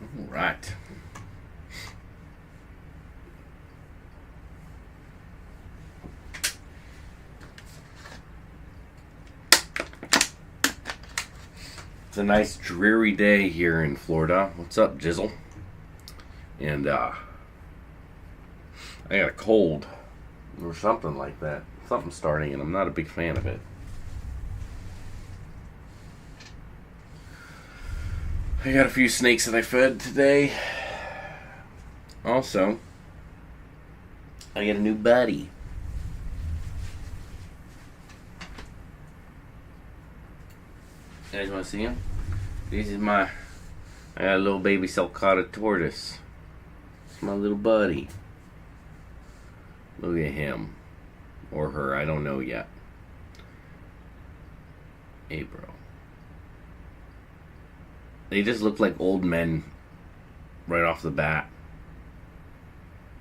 All right. It's a nice dreary day here in Florida. What's up, Jizzle? And I got a cold or something like that. Something's starting, and I'm not a big fan of it. I got a few snakes that I fed today. Also, I got a new buddy. You guys want to see him? This is I got a little baby sulcata tortoise. It's my little buddy. Look at him. Or her, I don't know yet. Hey, bro. They just look like old men right off the bat.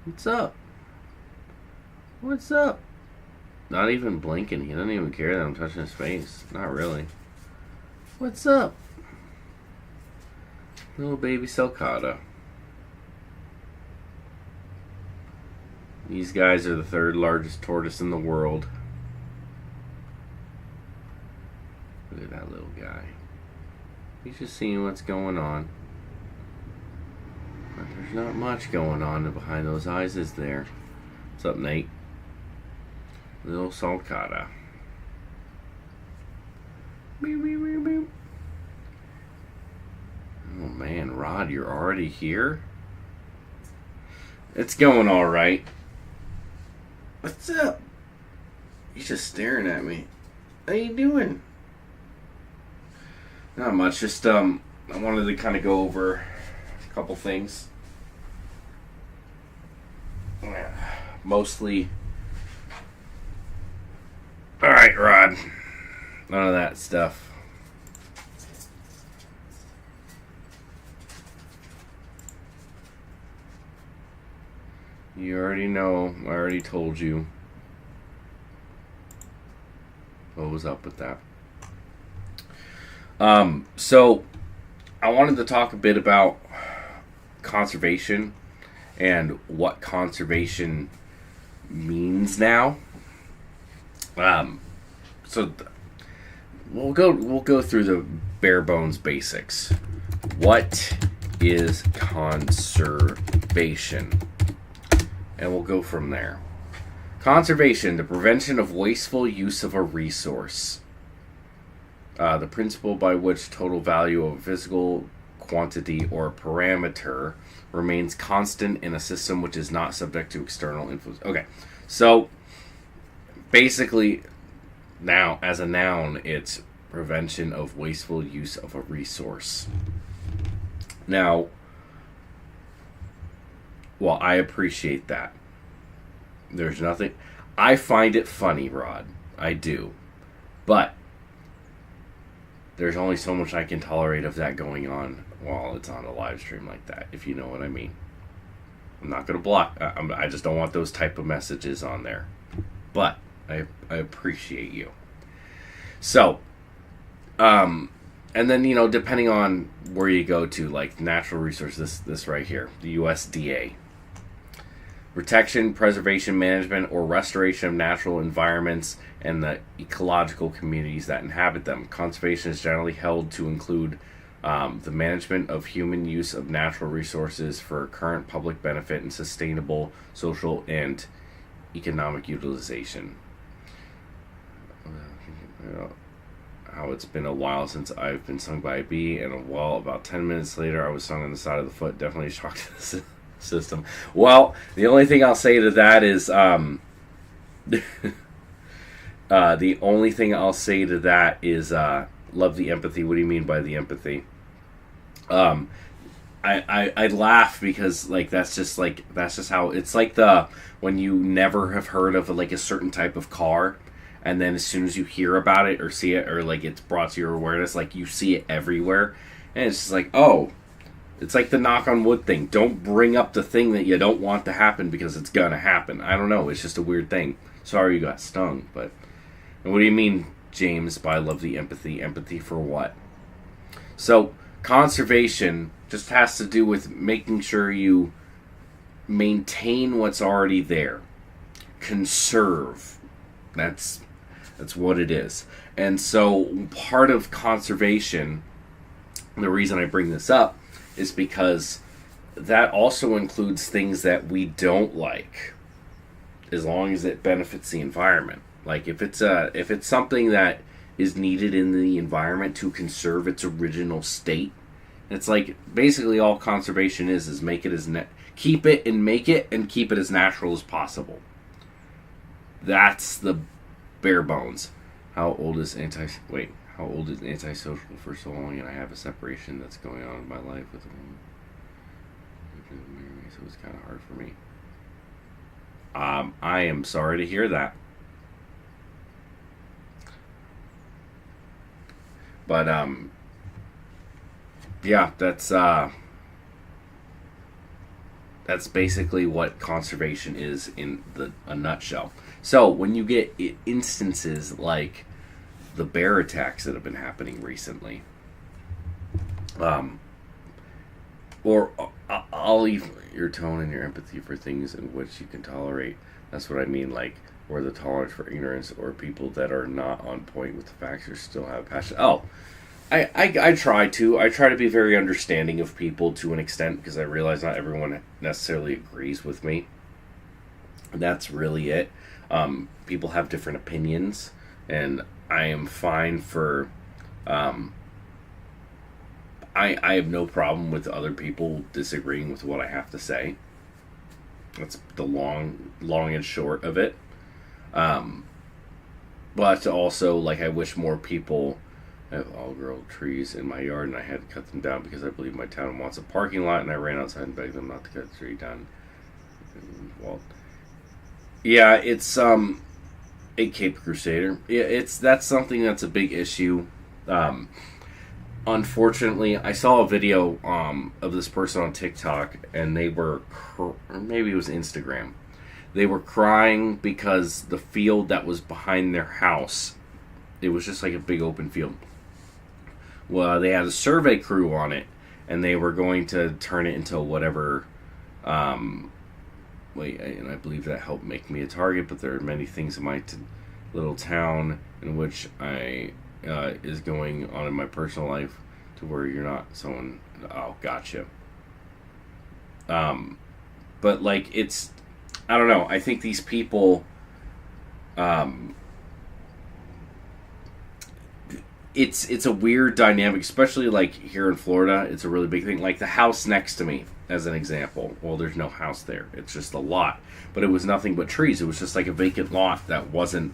What's up? What's up? Not even blinking. He doesn't even care that I'm touching his face. Not really. What's up? Little baby sulcata. These guys are the third largest tortoise in the world. Look at that little guy. He's just seeing what's going on. But there's not much going on behind those eyes, is there? What's up, Nate? Little sulcata. Beep, beep, beep, beep. Oh man, Rod, you're already here? It's going alright. What's up? He's just staring at me. How you doing? Not much, just I wanted to kind of go over a couple things. Mostly. Alright, Rod. None of that stuff. You already know. I already told you. What was up with that? So I wanted to talk a bit about conservation and what conservation means now. So we'll go through the bare bones basics. What is conservation? And we'll go from there. Conservation, the prevention of wasteful use of a resource. The principle by which total value of a physical quantity or parameter remains constant in a system which is not subject to external influence. Okay, so basically, now as a noun, it's prevention of wasteful use of a resource. Now, well, I appreciate that. There's nothing. I find it funny, Rod. I do. But there's only so much I can tolerate of that going on while it's on a live stream like that, if you know what I mean. I'm not going to block. I just don't want those type of messages on there. But I appreciate you. So, and then, you know, depending on where you go to, like natural resources, this right here, the USDA. Protection, preservation, management, or restoration of natural environments and the ecological communities that inhabit them. Conservation is generally held to include the management of human use of natural resources for current public benefit and sustainable social and economic utilization. How it's been a while since I've been stung by a bee, and about 10 minutes later I was stung on the side of the foot. Definitely a shock to the system. Well, the only thing I'll say to that is the only thing I'll say to that is love the empathy. What do you mean by the empathy? I laugh because like that's just how it's like when you never have heard of like a certain type of car, and then as soon as you hear about it or see it or like it's brought to your awareness, like you see it everywhere, and it's just like, oh, it's like the knock on wood thing. Don't bring up the thing that you don't want to happen because it's gonna happen. I don't know. It's just a weird thing. Sorry you got stung, but and what do you mean, James, by love the empathy? Empathy for what? So Conservation just has to do with making sure you maintain what's already there. Conserve. That's what it is. And so part of conservation, the reason I bring this up is because that also includes things that we don't like, as long as it benefits the environment. Like if it's something that is needed in the environment to conserve its original state, it's like basically all conservation is make it as keep it and make it and keep it as natural as possible. That's the bare bones. How old is antisocial for so long, and I have a separation that's going on in my life with a woman. So it's kind of hard for me. I am sorry to hear that. But yeah, that's basically what conservation is in a nutshell. So when you get instances like the bear attacks that have been happening recently, or I'll leave your tone and your empathy for things in which you can tolerate. That's what I mean, like, or the tolerance for ignorance, or people that are not on point with the facts or still have passion. Oh, I try to be very understanding of people to an extent, because I realize not everyone necessarily agrees with me. That's really it. People have different opinions, and I am fine for I have no problem with other people disagreeing with what I have to say. That's the long and short of it. But also, like, I wish more people. I have all-girl trees in my yard, and I had to cut them down because I believe my town wants a parking lot, and I ran outside and begged them not to cut the tree down. Well, yeah, it's a Cape Crusader. Yeah, that's something that's a big issue. Unfortunately, I saw a video of this person on TikTok, and they were, or maybe it was Instagram. They were crying because the field that was behind their house, it was just like a big open field. Well, they had a survey crew on it, and they were going to turn it into whatever. And I believe that helped make me a target, but there are many things in my little town in which I is going on in my personal life to where you're not someone. Oh, gotcha. But like, it's, I don't know. I think these people, it's a weird dynamic, especially like here in Florida. It's a really big thing. Like the house next to me, as an example. Well, there's no house there. It's just a lot, but it was nothing but trees. It was just like a vacant lot that wasn't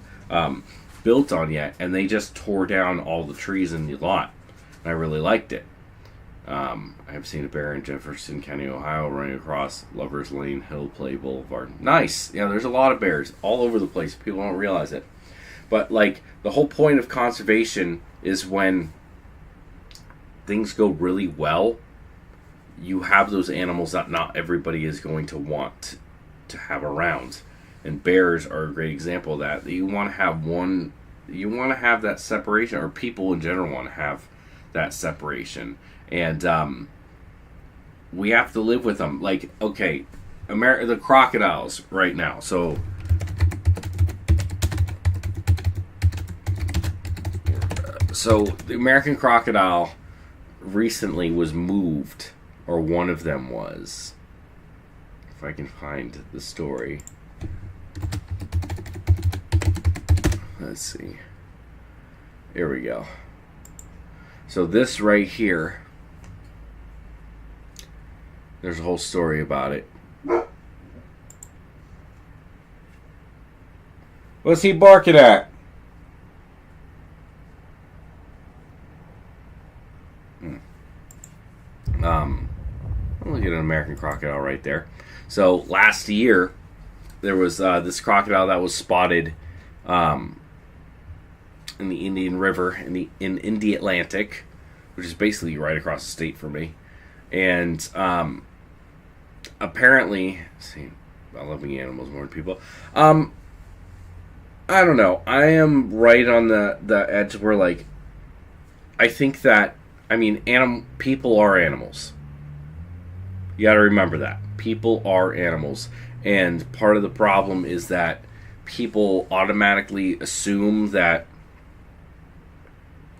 built on yet, and they just tore down all the trees in the lot. And I really liked it. I have seen a bear in Jefferson County, Ohio, running across Lovers Lane, Hill Play Boulevard. Nice. Yeah, there's a lot of bears all over the place. People don't realize it. But, like, the whole point of conservation is when things go really well, you have those animals that not everybody is going to want to have around. And bears are a great example of that. You want to have that separation, or people in general want to have that separation. And we have to live with them. Like, okay, the crocodiles right now. So the American crocodile recently was moved, or one of them was. If I can find the story. Let's see. Here we go. So this right here, there's a whole story about it. What's he barking at? Look at an American crocodile right there. So last year, there was this crocodile that was spotted in the Indian River in the Atlantic, which is basically right across the state from me. And apparently, see, about loving animals more than people. I don't know. I am right on the edge where, like, I think I mean, people are animals. You got to remember that. People are animals. And part of the problem is that people automatically assume that,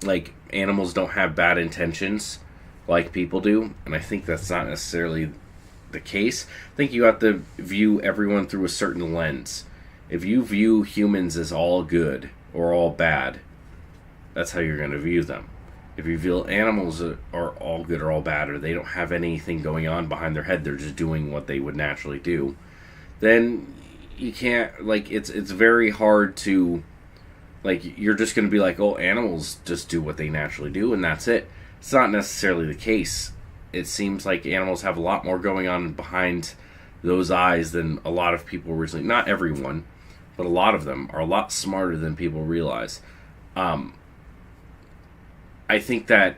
like, animals don't have bad intentions like people do. And I think that's not necessarily the case. I think you have to view everyone through a certain lens. If you view humans as all good or all bad, that's how you're going to view them. If you feel animals are all good or all bad, or they don't have anything going on behind their head, they're just doing what they would naturally do, then you can't, like, it's very hard to, like, you're just going to be like, oh, animals just do what they naturally do, and that's it. It's not necessarily the case. It seems like animals have a lot more going on behind those eyes than a lot of people originally. Not everyone, but a lot of them are a lot smarter than people realize. I think that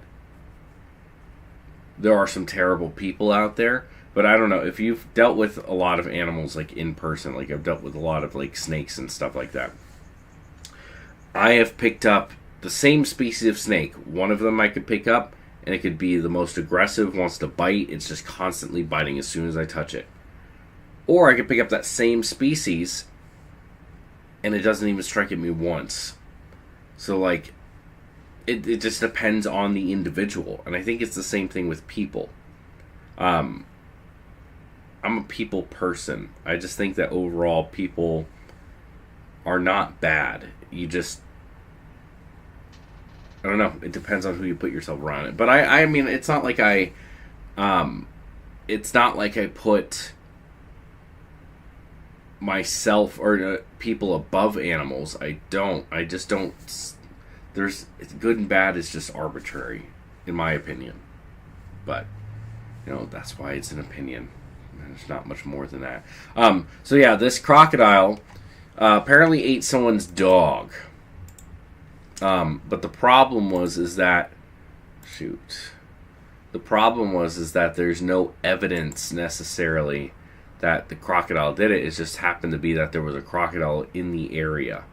there are some terrible people out there, but I don't know. If you've dealt with a lot of animals, like, in person, like, I've dealt with a lot of, like, snakes and stuff like that, I have picked up the same species of snake. One of them I could pick up, and it could be the most aggressive, wants to bite. It's just constantly biting as soon as I touch it. Or I could pick up that same species, and it doesn't even strike at me once. So, like, it just depends on the individual. And I think it's the same thing with people. I'm a people person. I just think that overall people are not bad. You just, I don't know. It depends on who you put yourself around it. But I mean, it's not like I put myself or people above animals. I just don't. There's good and bad is just arbitrary, in my opinion. But, you know, that's why it's an opinion. There's not much more than that. So yeah, this crocodile apparently ate someone's dog. But the problem was that there's no evidence necessarily that the crocodile did it. It just happened to be that there was a crocodile in the area.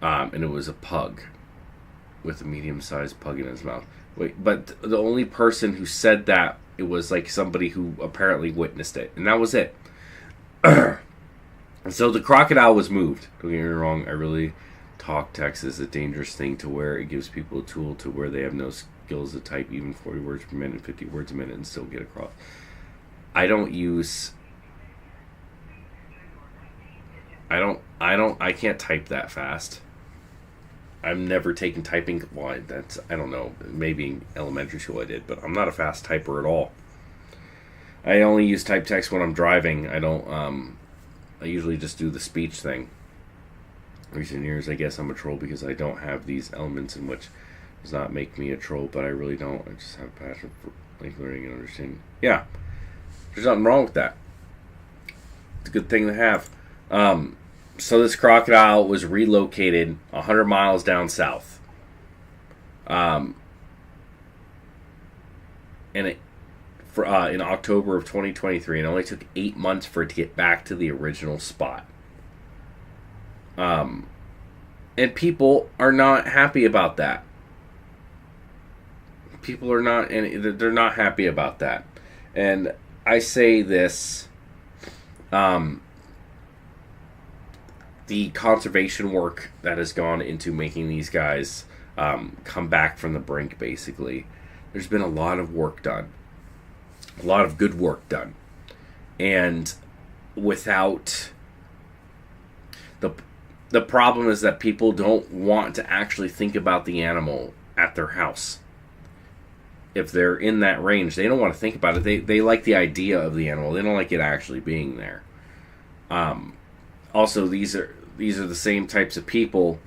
And it was a pug with a medium-sized pug in his mouth. But the only person who said that, it was like somebody who apparently witnessed it, and that was it. So the crocodile was moved. Don't get me wrong, I really talk text is a dangerous thing to where it gives people a tool to where they have no skills to type even 40 words per minute, 50 words a minute, and still get across. I can't type that fast. I've never taken typing. Well, I don't know. Maybe in elementary school I did, but I'm not a fast typer at all. I only use type text when I'm driving. I usually just do the speech thing. Recent years, I guess I'm a troll because I don't have these elements in which does not make me a troll, but I really don't. I just have a passion for, like, learning and understanding. Yeah. There's nothing wrong with that. It's a good thing to have. So this crocodile was relocated 100 miles down south. And in October of 2023, and it only took 8 months for it to get back to the original spot. And people are not happy about that. People are not, and they're not happy about that. And I say this, the conservation work that has gone into making these guys come back from the brink, basically. There's been a lot of work done. A lot of good work done. And without... The problem is that people don't want to actually think about the animal at their house. If they're in that range, they don't want to think about it. They like the idea of the animal. They don't like it actually being there. Also, these are the same types of people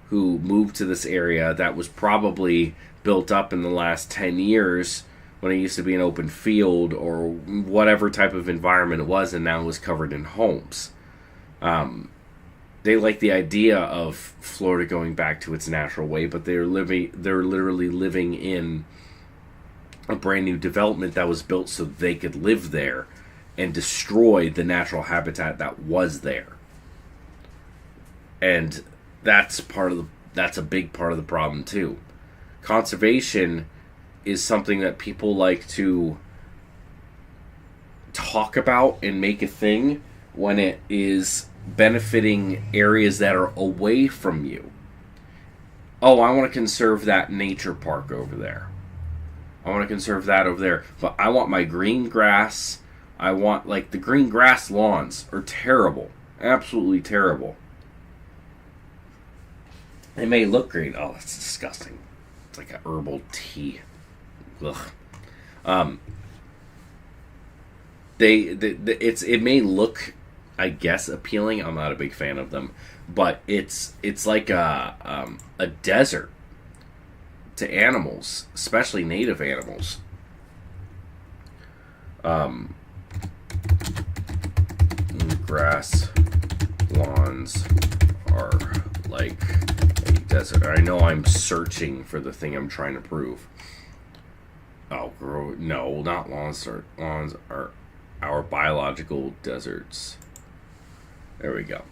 who moved to this area that was probably built up in the last 10 years when it used to be an open field or whatever type of environment it was, and now it was covered in homes. They like the idea of Florida going back to its natural way, but they're literally living in a brand new development that was built so they could live there and destroy the natural habitat that was there. And that's a big part of the problem too. Conservation is something that people like to talk about and make a thing when it is benefiting areas that are away from you. Oh, I want to conserve that nature park over there. I want to conserve that over there. But I want my green grass. I want, like, the green grass lawns are terrible. Absolutely terrible. They may look green. Oh, that's disgusting. It's like a herbal tea. Ugh. It may look, I guess, appealing. I'm not a big fan of them, but it's like a desert to animals, especially native animals. Grass lawns are like a desert. I know I'm searching for the thing I'm trying to prove. Oh, no, not lawns. Lawns are our biological deserts. There we go.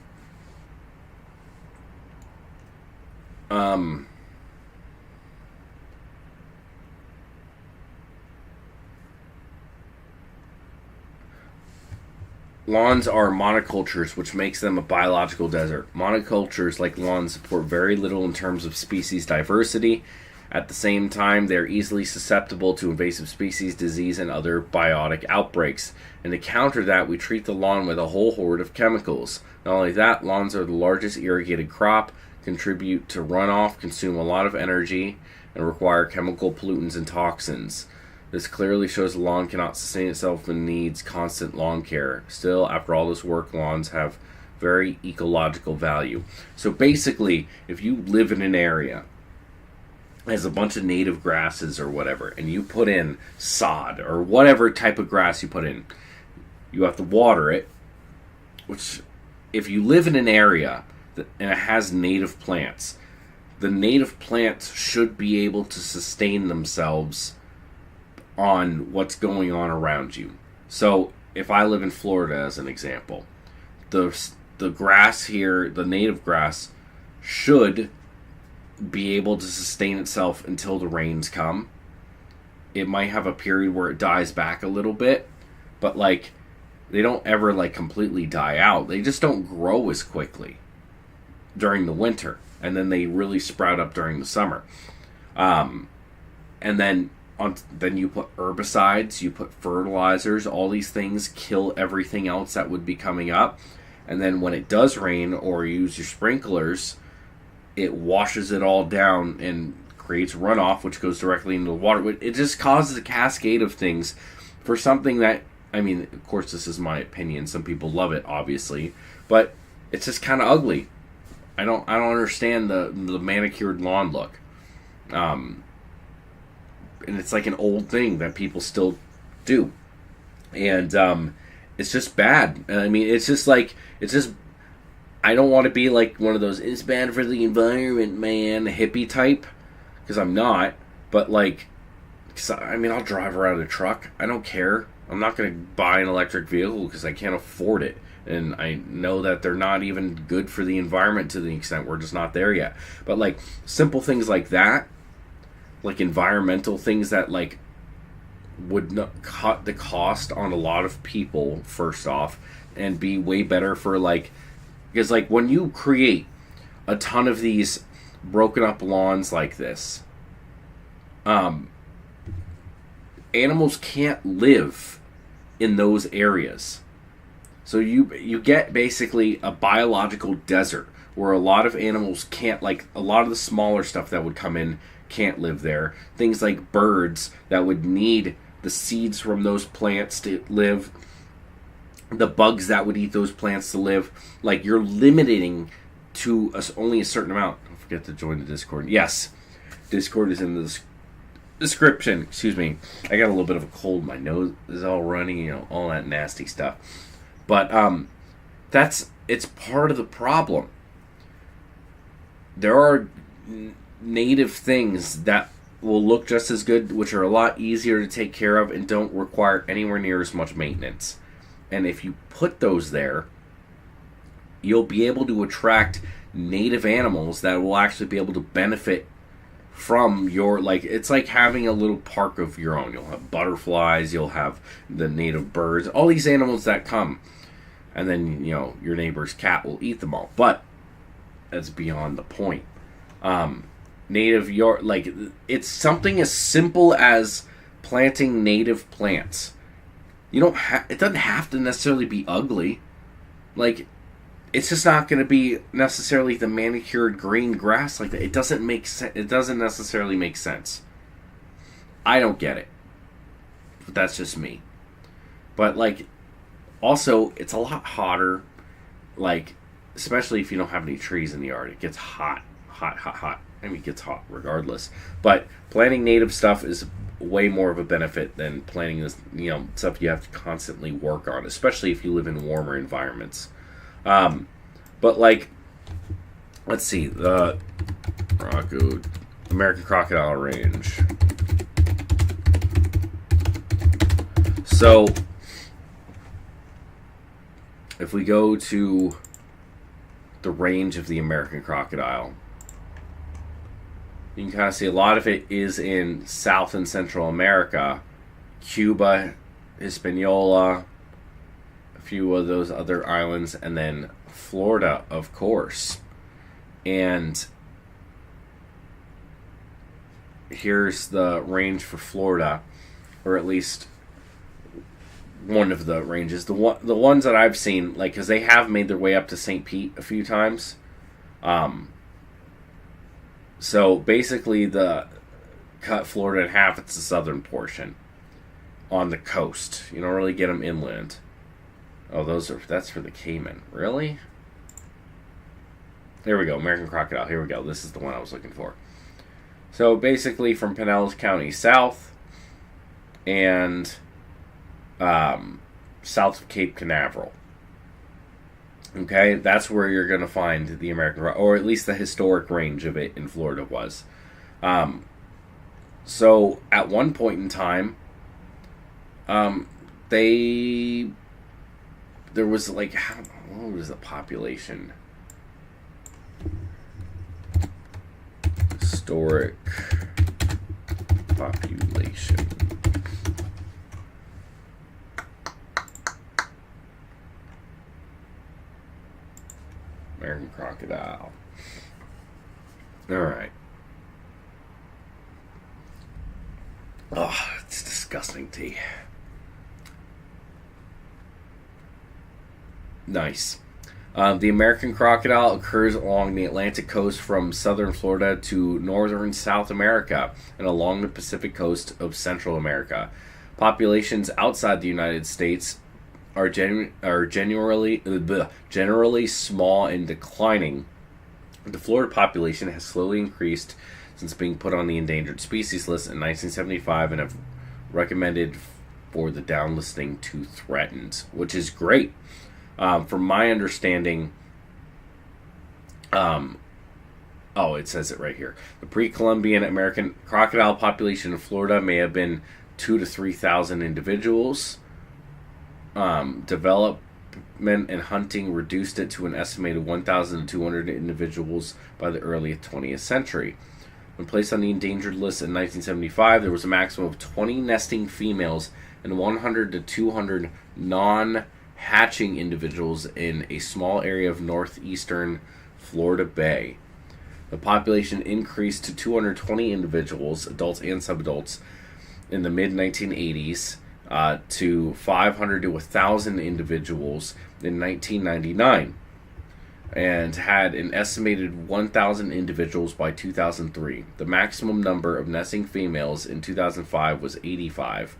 Lawns are monocultures, which makes them a biological desert. Monocultures, like lawns, support very little in terms of species diversity. At the same time, they're easily susceptible to invasive species, disease, and other biotic outbreaks. And to counter that, we treat the lawn with a whole horde of chemicals. Not only that, lawns are the largest irrigated crop, contribute to runoff, consume a lot of energy, and require chemical pollutants and toxins. This clearly shows the lawn cannot sustain itself and needs constant lawn care. Still, after all this work, lawns have very ecological value. So basically, if you live in an area has a bunch of native grasses or whatever, and you put in sod or whatever type of grass you put in, you have to water it, which if you live in an area and it has native plants, the native plants should be able to sustain themselves on what's going on around you. So if I live in Florida as an example, the grass here, the native grass, should be able to sustain itself until the rains come. It might have a period where it dies back a little bit, but like they don't ever like completely die out. They just don't grow as quickly during the winter, and then they really sprout up during the summer. And then you put herbicides, you put fertilizers, all these things kill everything else that would be coming up. And then when it does rain or you use your sprinklers, it washes it all down and creates runoff, which goes directly into the water. It just causes a cascade of things for something that, I mean, of course, this is my opinion. Some people love it, obviously, but it's just kind of ugly. I don't understand the manicured lawn look. And it's like an old thing that people still do. And it's just bad. I mean, it's just I don't want to be like one of those, it's bad for the environment, man, hippie type, because I'm not. But like, I mean, I'll drive around a truck. I don't care. I'm not going to buy an electric vehicle because I can't afford it. And I know that they're not even good for the environment to the extent we're just not there yet. But like, simple things like that, like environmental things that like would not cut the cost on a lot of people, first off, and be way better for like, because like when you create a ton of these broken up lawns like this, animals can't live in those areas. So you get basically a biological desert where a lot of animals can't, like a lot of the smaller stuff that would come in can't live there. Things like birds that would need the seeds from those plants to live, the bugs that would eat those plants to live. Like, you're limiting to only a certain amount. Don't forget to join the Discord. Yes, Discord is in the description. Excuse me. I got a little bit of a cold. My nose is all running, you know, all that nasty stuff. But it's part of the problem. There are native things that will look just as good, which are a lot easier to take care of and don't require anywhere near as much maintenance. And if you put those there, you'll be able to attract native animals that will actually be able to benefit from your, like, it's like having a little park of your own. You'll have butterflies, you'll have the native birds, all these animals that come, and then, you know, your neighbor's cat will eat them all. But that's beyond the point. Native, your, like, it's something as simple as planting native plants. You don't it doesn't have to necessarily be ugly. Like, it's just not going to be necessarily the manicured green grass like that. It doesn't make sense. It doesn't necessarily make sense. I don't get it. But that's just me. But, like, also, it's a lot hotter. Like, especially if you don't have any trees in the yard. It gets hot. Hot. I mean, it gets hot regardless. But planting native stuff is way more of a benefit than planting this, you know, stuff you have to constantly work on, especially if you live in warmer environments. But, like, let's see, the American Crocodile Range. So, if we go to the range of the American crocodile, you can kind of see a lot of it is in South and Central America, Cuba, Hispaniola, a few of those other islands, and then Florida, of course. And here's the range for Florida, or at least one of the ranges. The ones that I've seen, like, because they have made their way up to St. Pete a few times. So basically, cut Florida in half. It's the southern portion on the coast. You don't really get them inland. Oh, that's for the Cayman. Really? There we go. American Crocodile. Here we go. This is the one I was looking for. So basically, from Pinellas County south and south of Cape Canaveral. Okay, that's where you're going to find the American, or at least the historic range of it in Florida was. So at one point in time, there was like, what was the population? Historic population. American Crocodile. Alright. Oh, it's disgusting tea. Nice. The American crocodile occurs along the Atlantic coast from southern Florida to northern South America and along the Pacific coast of Central America. Populations outside the United States are generally small and declining. The Florida population has slowly increased since being put on the endangered species list in 1975 and have recommended for the downlisting to threatened, which is great. From my understanding, it says it right here. The pre-Columbian American crocodile population in Florida may have been 2,000 to 3,000 individuals. Development and hunting reduced it to an estimated 1,200 individuals by the early 20th century. When placed on the endangered list in 1975, there was a maximum of 20 nesting females and 100 to 200 non-hatching individuals in a small area of northeastern Florida Bay. The population increased to 220 individuals, adults and subadults, in the mid-1980s, to 500 to 1,000 individuals in 1999, and had an estimated 1,000 individuals by 2003. The maximum number of nesting females in 2005 was 85.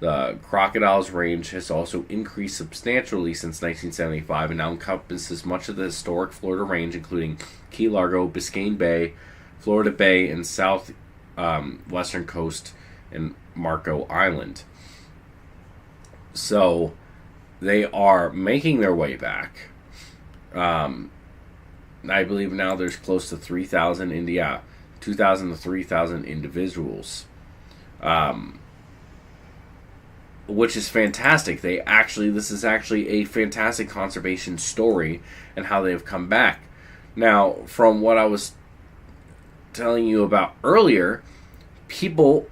The crocodile's range has also increased substantially since 1975 and now encompasses much of the historic Florida range, including Key Largo, Biscayne Bay, Florida Bay, and south western coast and Marco Island. So they are making their way back. I believe now there's close to 3,000 India, 2,000 to 3,000 individuals, which is fantastic. This is actually a fantastic conservation story and how they have come back. Now, from what I was telling you about earlier, people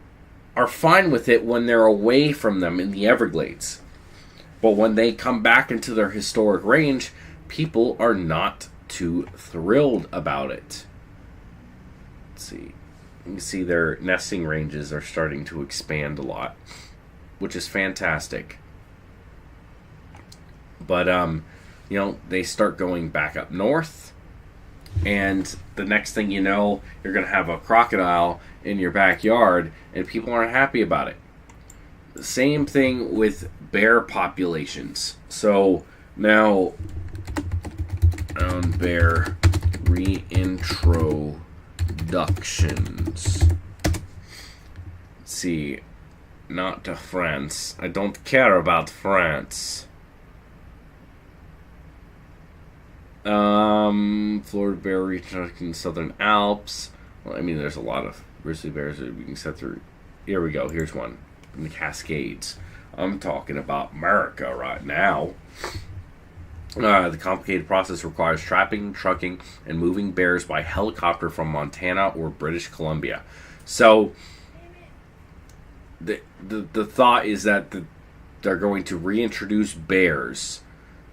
are fine with it when they're away from them in the Everglades. But when they come back into their historic range, people are not too thrilled about it. Let's see. You can see their nesting ranges are starting to expand a lot, which is fantastic. But, they start going back up north, and the next thing you know, you're going to have a crocodile in your backyard, and people aren't happy about it. The same thing with bear populations. So now, bear reintroductions. Let's see, not to France. I don't care about France. Florida bear reintroduction, Southern Alps. Well, I mean, there's a lot of grizzly bears that we can set through. Here we go. Here's one in the Cascades. I'm talking about America right now. The complicated process requires trapping, trucking, and moving bears by helicopter from Montana or British Columbia. So, the thought is that they're going to reintroduce bears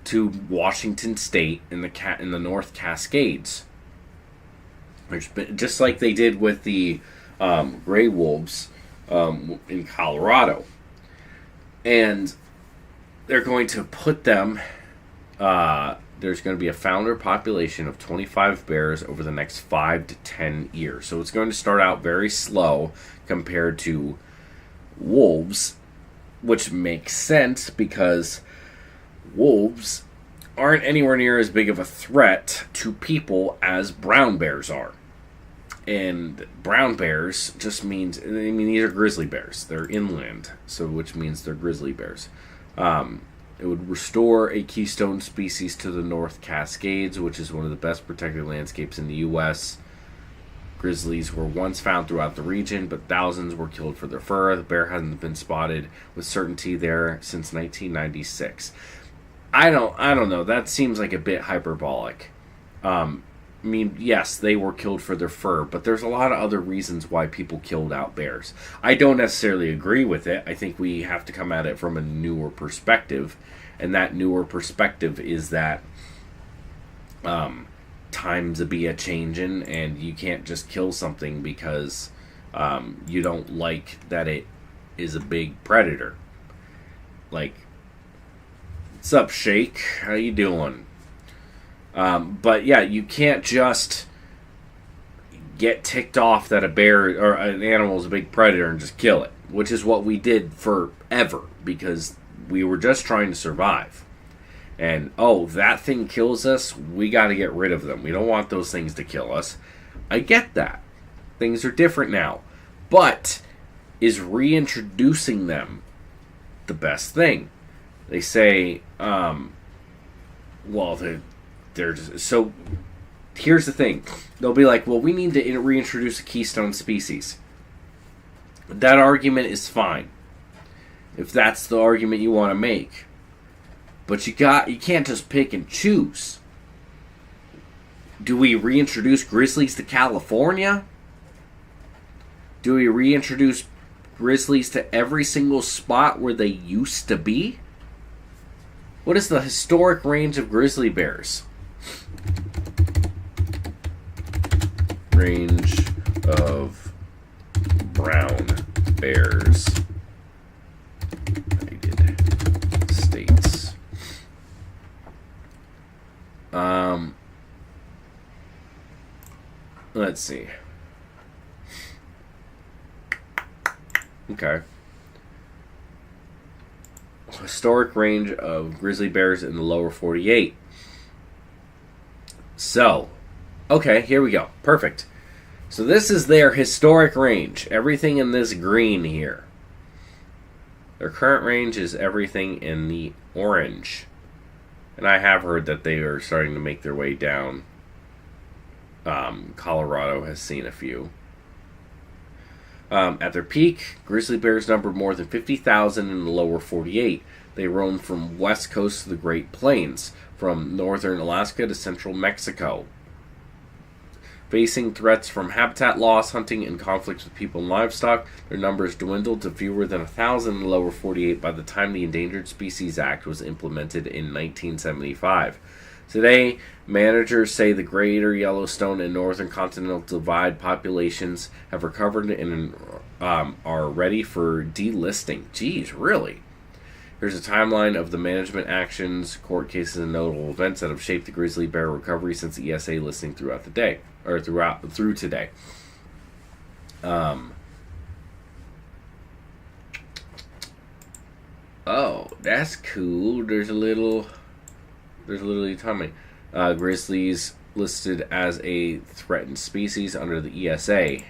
to Washington State in the North Cascades, just like they did with the gray wolves in Colorado, and they're going to put them. There's going to be a founder population of 25 bears over the next 5 to 10 years. So it's going to start out very slow compared to wolves, which makes sense because wolves aren't anywhere near as big of a threat to people as brown bears are. And brown bears just means, these are grizzly bears. They're inland, so which means they're grizzly bears. It would restore a keystone species to the North Cascades, which is one of the best protected landscapes in the U.S. Grizzlies were once found throughout the region, but thousands were killed for their fur. The bear hasn't been spotted with certainty there since 1996. I don't know. That seems like a bit hyperbolic. Yes, they were killed for their fur, but there's a lot of other reasons why people killed out bears. I don't necessarily agree with it. I think we have to come at it from a newer perspective, and that newer perspective is that times be a changin', and you can't just kill something because you don't like that it is a big predator. Like, what's up, Shake? How you doing? But yeah, you can't just get ticked off that a bear or an animal is a big predator and just kill it, which is what we did forever because we were just trying to survive. And, that thing kills us, we got to get rid of them. We don't want those things to kill us. I get that. Things are different now. But is reintroducing them the best thing? They say, so here's the thing. They'll be like, well, we need to reintroduce a keystone species. That argument is fine, if that's the argument you want to make. But you can't just pick and choose. Do we reintroduce grizzlies to California? Do we reintroduce grizzlies to every single spot where they used to be? What is the historic range of grizzly bears? Range of brown bears. United States. Let's see. Okay. Historic range of grizzly bears in the lower 48. So, okay, here we go. Perfect. So this is their historic range. Everything in this green here. Their current range is everything in the orange. And I have heard that they are starting to make their way down. Colorado has seen a few. At their peak, grizzly bears numbered more than 50,000 in the lower 48. They roamed from west coast to the Great Plains, from northern Alaska to central Mexico. Facing threats from habitat loss, hunting, and conflicts with people and livestock, their numbers dwindled to fewer than 1,000 in the lower 48 by the time the Endangered Species Act was implemented in 1975. Today, managers say the Greater Yellowstone and Northern Continental Divide populations have recovered and are ready for delisting. Geez, really? Here's a timeline of the management actions, court cases, and notable events that have shaped the grizzly bear recovery since the ESA listing through today. Oh, that's cool. There's a little tummy. Grizzlies listed as a threatened species under the ESA.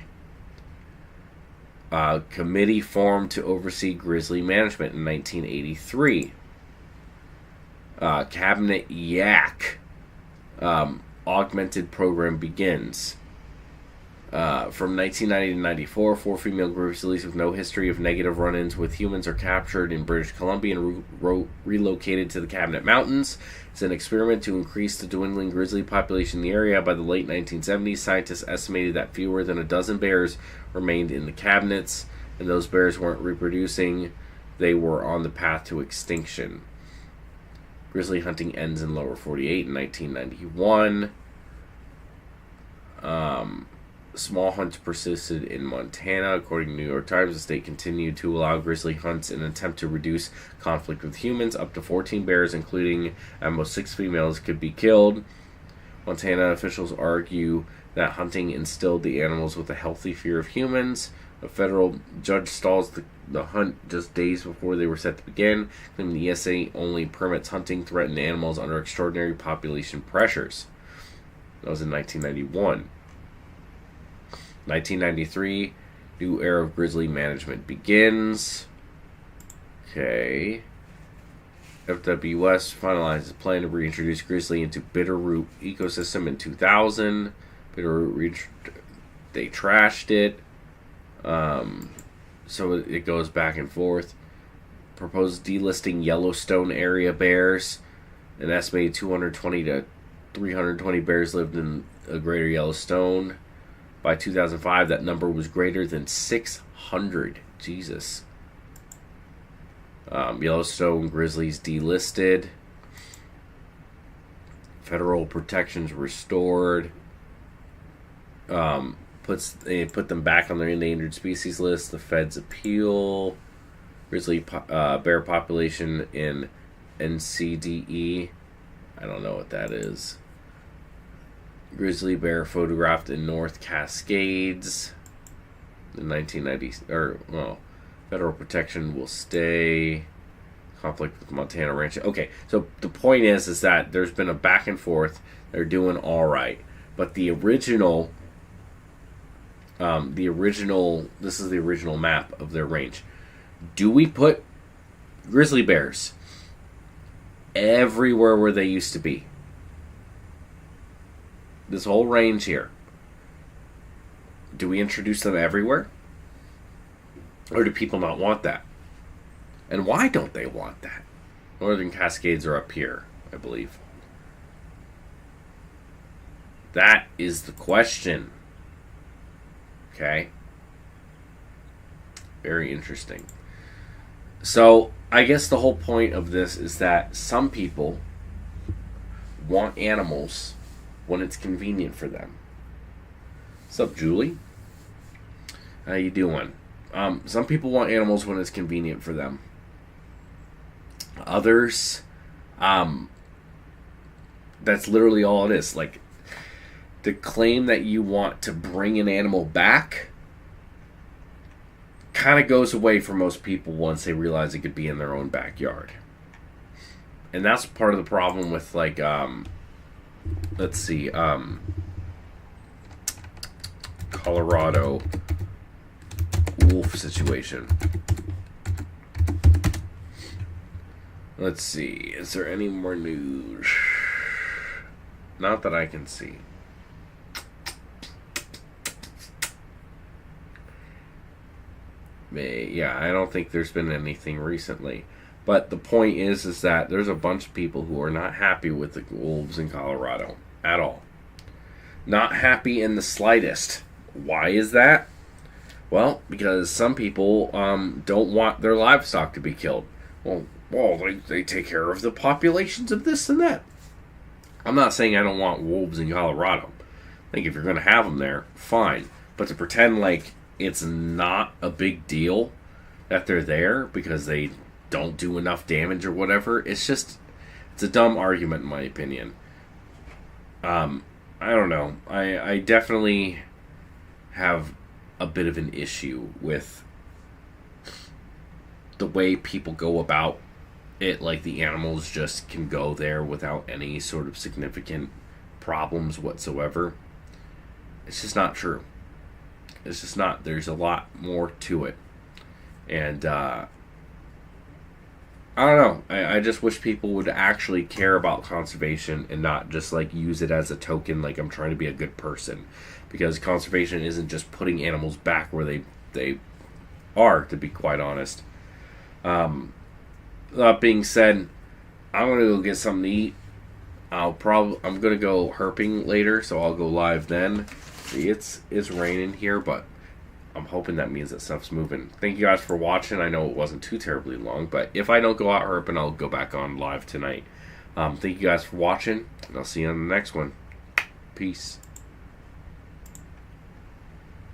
Committee formed to oversee grizzly management in 1983. Cabinet Yak augmented program begins. From 1990 to 94, 4 female grizzlies with no history of negative run-ins with humans are captured in British Columbia and relocated to the Cabinet Mountains. It's an experiment to increase the dwindling grizzly population in the area. By the late 1970s, scientists estimated that fewer than a dozen bears remained in the cabinets, and those bears weren't reproducing. They were on the path to extinction. Grizzly hunting ends in lower 48 in 1991. Small hunts persisted in Montana. According to New York Times, the state continued to allow grizzly hunts in an attempt to reduce conflict with humans. Up to 14 bears, including at most 6 females, could be killed. Montana officials argue that hunting instilled the animals with a healthy fear of humans. A federal judge stalls the hunt just days before they were set to begin, claiming the ESA only permits hunting threatened animals under extraordinary population pressures. That was in 1991. 1993, new era of grizzly management begins. Okay. FWS finalizes a plan to reintroduce grizzly into Bitterroot ecosystem in 2000. Bitterroot, they trashed it. So it goes back and forth. Proposed delisting Yellowstone area bears. An estimated 220 to 320 bears lived in a greater Yellowstone. By 2005, that number was greater than 600. Jesus. Yellowstone grizzlies delisted. Federal protections restored. Put them back on their endangered species list. The feds appeal. Grizzly bear population in NCDE. I don't know what that is. Grizzly bear photographed in North Cascades. In 1990s, federal protection will stay. Conflict with Montana ranch. Okay, so the point is that there's been a back and forth. They're doing all right, but the original, this is the original map of their range. Do we put grizzly bears everywhere where they used to be? This whole range here. Do we introduce them everywhere? Or do people not want that? And why don't they want that? Northern Cascades are up here, I believe. That is the question. Okay? Very interesting. So, I guess the whole point of this is that some people want animals when it's convenient for them. What's up, Julie? How you doing? Some people want animals when it's convenient for them. Others, that's literally all it is. Like, the claim that you want to bring an animal back kind of goes away for most people once they realize it could be in their own backyard. And that's part of the problem with, like, let's see, Colorado wolf situation. Let's see, is there any more news? Not that I can see. Yeah, I don't think there's been anything recently. But the point is that there's a bunch of people who are not happy with the wolves in Colorado at all. Not happy in the slightest. Why is that? Well, because some people don't want their livestock to be killed. Well, they take care of the populations of this and that. I'm not saying I don't want wolves in Colorado. I think if you're going to have them there, fine. But to pretend like it's not a big deal that they're there because they don't do enough damage or whatever, it's a dumb argument in my opinion. I don't know. I definitely have a bit of an issue with the way people go about it, like the animals just can go there without any sort of significant problems whatsoever. It's just not true. It's just not. There's a lot more to it. And I don't know. I just wish people would actually care about conservation and not just like use it as a token like I'm trying to be a good person. Because conservation isn't just putting animals back where they are, to be quite honest. That being said, I'm gonna go get something to eat. I'm gonna go herping later, so I'll go live then. See, it's raining here, but I'm hoping that means that stuff's moving. Thank you guys for watching. I know it wasn't too terribly long, but if I don't go out herping, I'll go back on live tonight. Thank you guys for watching, and I'll see you on the next one. Peace.